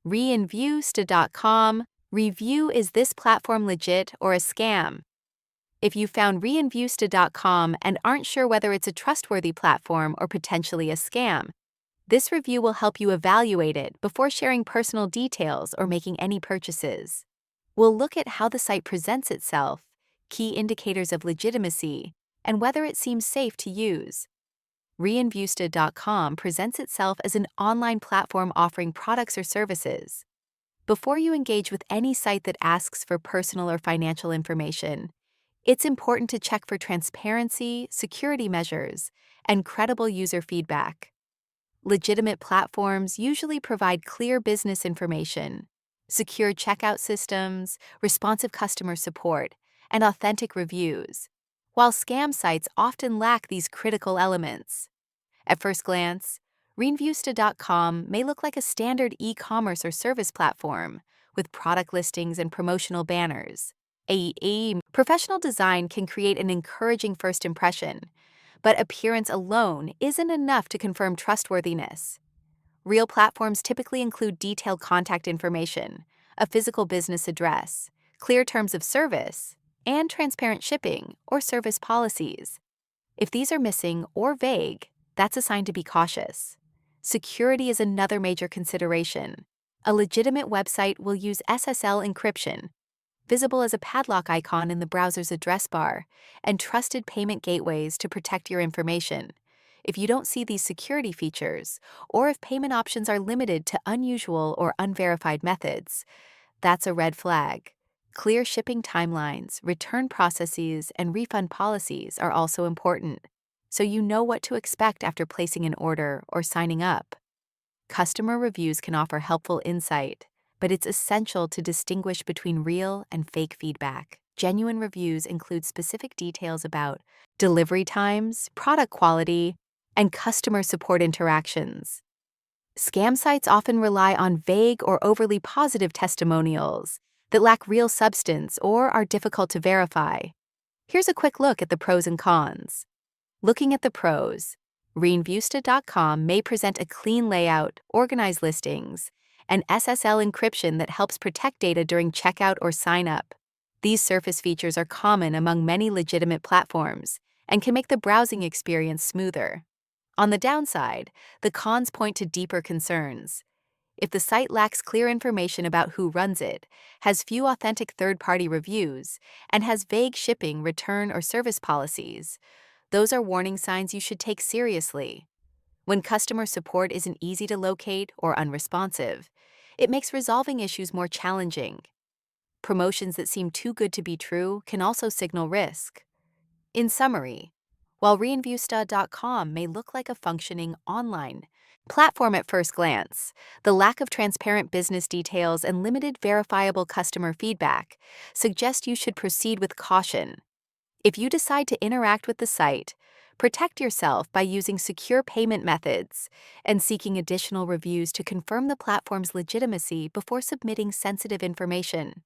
Reinviewsta.com. Review, is this platform legit or a scam? If you found Reinviewsta.com and aren't sure whether it's a trustworthy platform or potentially a scam, this review will help you evaluate it before sharing personal details or making any purchases. We'll look at how the site presents itself, key indicators of legitimacy, and whether it seems safe to use. Reinviewsta.com presents itself as an online platform offering products or services. Before you engage with any site that asks for personal or financial information, it's important to check for transparency, security measures, and credible user feedback. Legitimate platforms usually provide clear business information, secure checkout systems, responsive customer support, and authentic reviews, while scam sites often lack these critical elements. At first glance, Reinviewsta.com may look like a standard e-commerce or service platform with product listings and promotional banners. Professional design can create an encouraging first impression, but appearance alone isn't enough to confirm trustworthiness. Real platforms typically include detailed contact information, a physical business address, clear terms of service, and transparent shipping or service policies. If these are missing or vague, that's a sign to be cautious. Security is another major consideration. A legitimate website will use SSL encryption, visible as a padlock icon in the browser's address bar, and trusted payment gateways to protect your information. If you don't see these security features, or if payment options are limited to unusual or unverified methods, that's a red flag. Clear shipping timelines, return processes, and refund policies are also important, so you know what to expect after placing an order or signing up. Customer reviews can offer helpful insight, but it's essential to distinguish between real and fake feedback. Genuine reviews include specific details about delivery times, product quality, and customer support interactions. Scam sites often rely on vague or overly positive testimonials that lack real substance or are difficult to verify. Here's a quick look at the pros and cons. Looking at the pros, Reinviewsta.com may present a clean layout, organized listings, and SSL encryption that helps protect data during checkout or sign-up. These surface features are common among many legitimate platforms and can make the browsing experience smoother. On the downside, the cons point to deeper concerns. If the site lacks clear information about who runs it, has few authentic third-party reviews, and has vague shipping, return, or service policies, those are warning signs you should take seriously. When customer support isn't easy to locate or unresponsive, it makes resolving issues more challenging. Promotions that seem too good to be true can also signal risk. In summary, while Reinviewsta.com may look like a functioning online platform at first glance, the lack of transparent business details and limited verifiable customer feedback suggest you should proceed with caution. If you decide to interact with the site, protect yourself by using secure payment methods and seeking additional reviews to confirm the platform's legitimacy before submitting sensitive information.